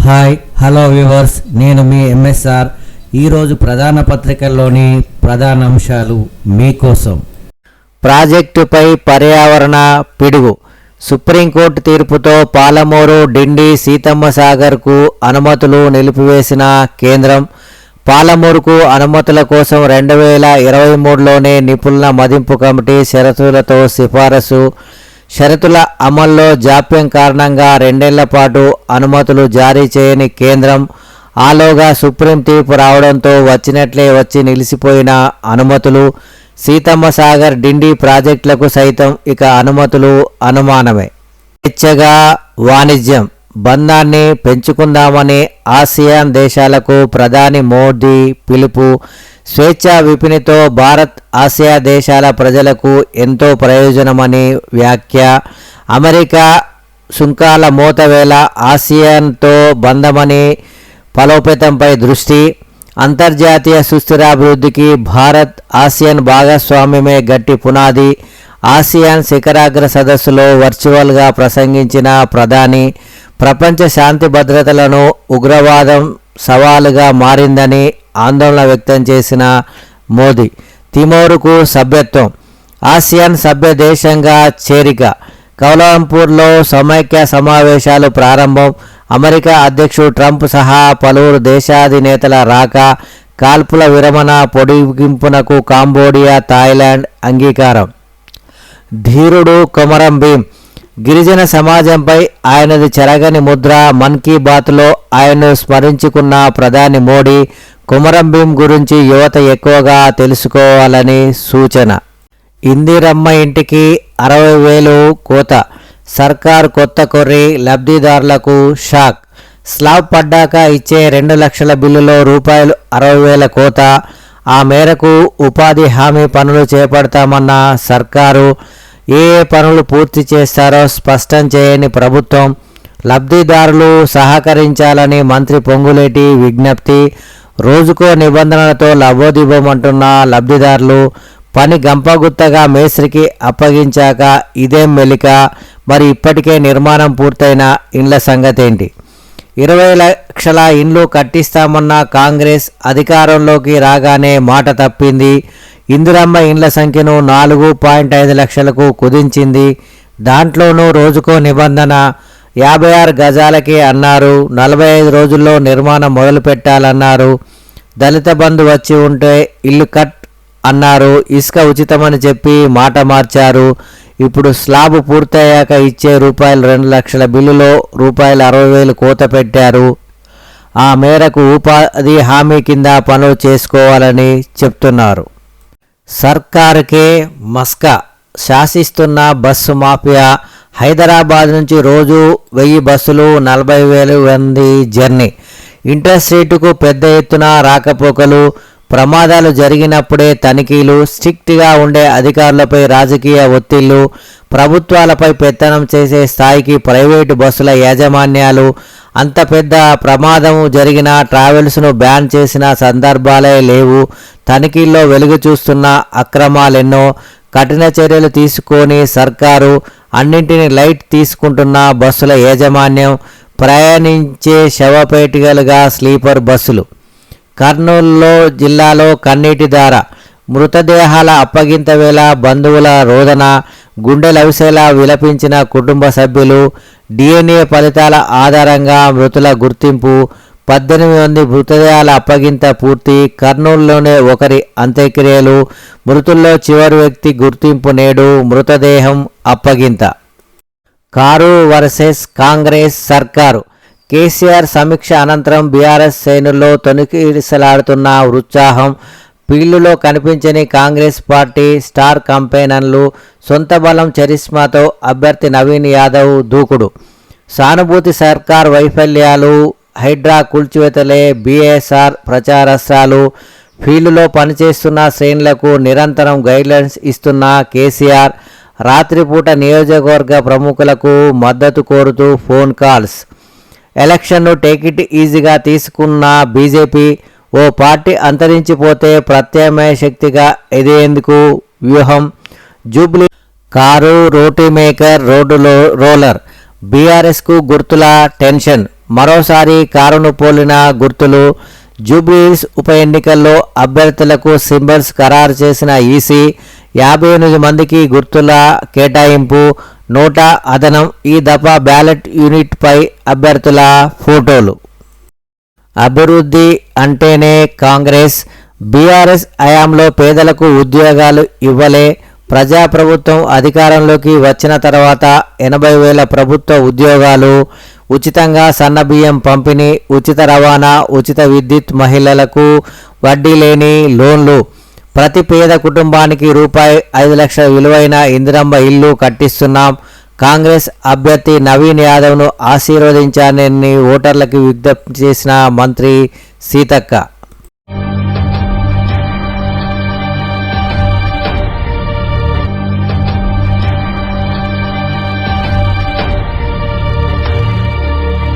Hi hello viewers, నేను మీ MSR. ఈరోజు ప్రధాన పత్రికల్లోని ప్రధాన అంశాలు మీకోసం. ప్రాజెక్టుపై పర్యావరణ పిడుగు. సుప్రీంకోర్టు తీర్పుతో పాలమూరు డిండి సీతమ్మ సాగర్కు అనుమతులు నిలిపివేసిన కేంద్రం. పాలమూరుకు అనుమతుల కోసం 2023లోనే నిపుణుల మదింపు కమిటీ షరతులతో సిఫారసు. షరతుల అమల్లో జాప్యం కారణంగా 2 ఏళ్ల పాటు అనుమతులు జారీ చేయని కేంద్రం. ఆలోగా సుప్రీం తీర్పు రావడంతో వచ్చినట్లే వచ్చి నిలిచిపోయిన అనుమతులు. సీతమ్మ సాగర్ డిండి ప్రాజెక్టులకు సైతం ఇక అనుమతులు అనుమానమే. స్వేచ్ఛగా వాణిజ్యం బంధాన్ని పెంచుకుందామని ఆసియాన్ దేశాలకు ప్రధాని మోదీ పిలుపు. స్వేచ్ఛా విపిణితో భారత్ ఆసియా దేశాల ప్రజలకు ఎంతో ప్రయోజనమని వ్యాఖ్య. అమెరికా సుంకాల మోతవేళ ఆసియాన్తో బంధమని బలోపేతంపై దృష్టి. అంతర్జాతీయ సుస్థిరాభివృద్ధికి భారత్ ఆసియాన్ భాగస్వామ్యమే గట్టి పునాది. ఆసియాన్ శిఖరాగ్ర సదస్సులో వర్చువల్గా ప్రసంగించిన ప్రధాని ప్రపంచ శాంతి భద్రతలను ఉగ్రవాదం సవాలుగా మారిందని ఆందోళన వ్యక్తం చేసిన మోదీ. తిమోరుకు సభ్యత్వం. ఆసియాన్ సభ్య దేశంగా చేరిక. కౌలాలంపూర్లో సమైక్య సమావేశాలు ప్రారంభం. అమెరికా అధ్యక్షుడు ట్రంప్ సహా పలువురు దేశాధినేతల రాక. కాల్పుల విరమణ పొడిగింపునకు కాంబోడియా థాయిలాండ్ అంగీకారం. ధీరుడు కొమరం భీం. గిరిజన సమాజంపై ఆయనది చెరగని ముద్ర. మన్ కీ బాత్లో ఆయన్ను స్మరించుకున్న ప్రధాని మోడీ కొమరం భీం గురించి యువత ఎక్కువగా తెలుసుకోవాలని సూచన. ఇందిరమ్మ ఇంటికి 60,000 కోత. సర్కార్ కొత్త కొర్రి లబ్ధిదారులకు షాక్. స్లాబ్ పడ్డాక ఇచ్చే 2 లక్షల బిల్లులో రూపాయలు 60,000 కోత. ఆ మేరకు ఉపాధి హామీ పనులు చేపడతామన్న సర్కారు. ఏ పనులు పూర్తి చేస్తారో స్పష్టం చేయని ప్రభుత్వం. లబ్ధిదారులు సహకరించాలని మంత్రి పొంగులేటి విజ్ఞప్తి. రోజుకో నిబంధనలతో లబోదిబోమంటున్న లబ్ధిదారులు. పని గంపగుత్తగా మేస్త్రికి అప్పగించాక ఇదేం మెలిక. మరి ఇప్పటికే నిర్మాణం పూర్తయిన ఇండ్ల సంగతేంటి? 20 లక్షల ఇండ్లు కట్టిస్తామన్న కాంగ్రెస్ అధికారంలోకి రాగానే మాట తప్పింది. ఇందిరమ్మ ఇండ్ల సంఖ్యను 4.5 లక్షలకు కుదించింది. దాంట్లోనూ రోజుకో నిబంధన. 56 గజాలకే అన్నారు. 45 రోజుల్లో నిర్మాణం మొదలు పెట్టాలన్నారు. దళిత బంధు వచ్చి ఉంటే ఇల్లు కట్ అన్నారు. ఇసుక ఉచితమని చెప్పి మాట మార్చారు. ఇప్పుడు స్లాబ్ పూర్తయ్యాక ఇచ్చే రూపాయలు 2 లక్షల బిల్లులో రూపాయలు 60,000 కోత పెట్టారు. ఆ మేరకు ఉపాధి హామీ కింద పనులు చేసుకోవాలని చెప్తున్నారు. సర్కారుకే మస్కా. శాసిస్తున్న బస్సు మాఫియా. హైదరాబాద్ నుంచి రోజు 1000 బస్సులు, 40,000 మంది జర్నీ. ఇంటర్స్టేట్కు పెద్ద ఎత్తున రాకపోకలు. ప్రమాదాలు జరిగినప్పుడే తనిఖీలు. స్ట్రిక్ట్గా ఉండే అధికారులపై రాజకీయ ఒత్తిళ్లు. ప్రభుత్వాలపై పెత్తనం చేసే స్థాయికి ప్రైవేటు బస్సుల యాజమాన్యాలు. అంత పెద్ద ప్రమాదం జరిగిన ట్రావెల్స్ను బ్యాన్ చేసిన సందర్భాలే లేవు. తనిఖీల్లో వెలుగు చూస్తున్న అక్రమాలెన్నో. కఠిన చర్యలు తీసుకొని సర్కారు. అన్నింటినీ లైట్ తీసుకుంటున్న బస్సుల యాజమాన్యం. ప్రయాణించే శవపేటికలుగా స్లీపర్ బస్సులు. కర్నూలులో జిల్లాలో కన్నీటి ధార. మృతదేహాల అప్పగింత వేళ బంధువుల రోదన. గుండెలవిసేలా విలపించిన కుటుంబ సభ్యులు. DNA ఫలితాల ఆధారంగా మృతుల గుర్తింపు. 18 మంది మృతదేహాల అప్పగింత పూర్తి. కర్నూలులోనే ఒకరి అంత్యక్రియలు. మృతుల్లో చివరి వ్యక్తి గుర్తింపు నేడు. మృతదేహం అప్పగింత. కారు వర్సెస్ కాంగ్రెస్ సర్కారు. కేసీఆర్ సమీక్ష అనంతరం బీఆర్ఎస్ శ్రేణుల్లో తొణికిసలాడుతున్న ఉత్సాహం. ఫీల్డ్లో కనిపించని కాంగ్రెస్ పార్టీ స్టార్ కంపెయినర్లు. సొంత బలం చరిస్మాతో అభ్యర్థి నవీన్ యాదవ్ దూకుడు. సానుభూతి సర్కార్ వైఫల్యాలు. హైడ్రా కూల్చివేతలే బీఎస్ఆర్ ప్రచారాస్త్రాలు. ఫీల్డ్లో పనిచేస్తున్న శ్రేణులకు నిరంతరం గైడ్లైన్స్ ఇస్తున్న కేసీఆర్. రాత్రిపూట నియోజకవర్గ ప్రముఖులకు మద్దతు కోరుతూ ఫోన్ కాల్స్. ఎలక్షన్ను టేకిట్ ఈజీగా తీసుకున్న బీజేపీ. ఓ పార్టీ అంతరించిపోతే ప్రత్యామ్నాయ శక్తిగా ఎదేందుకు వ్యూహం. జూబ్లీ కారు రోటీ మేకర్ రోడ్డులో రోలర్. బీఆర్ఎస్కు గుర్తుల టెన్షన్. మరోసారి కారును పోలిన గుర్తులు, జూబ్లీహిల్స్ ఉప ఎన్నికల్లో అభ్యర్థులకు సింబల్స్ ఖరారు చేసిన ఈసీ, 58 మందికి గుర్తుల కేటాయింపు, నోటా అదనం. ఈ దఫా బ్యాలెట్ యూనిట్పై అభ్యర్థుల ఫోటోలు. అభివృద్ధి అంటేనే కాంగ్రెస్, బీఆర్ఎస్ హయాంలో పేదలకు ఉద్యోగాలు ఇవ్వలే. ప్రజాప్రభుత్వం అధికారంలోకి వచ్చిన తర్వాత 80,000 ప్రభుత్వ ఉద్యోగాలు, ఉచితంగా సన్నబియ్యం పంపిణీ, ఉచిత రవాణా, ఉచిత విద్యుత్, మహిళలకు వడ్డీ లేని లోన్లు, ప్రతి పేద కుటుంబానికి రూపాయి 5 లక్షల విలువైన ఇందిరమ్మ ఇల్లు కట్టిస్తున్నాం. కాంగ్రెస్ అభ్యర్థి నవీన్ యాదవ్ను ఆశీర్వదించాలని ఓటర్లకు విజ్ఞప్తి చేసిన మంత్రి సీతక్క.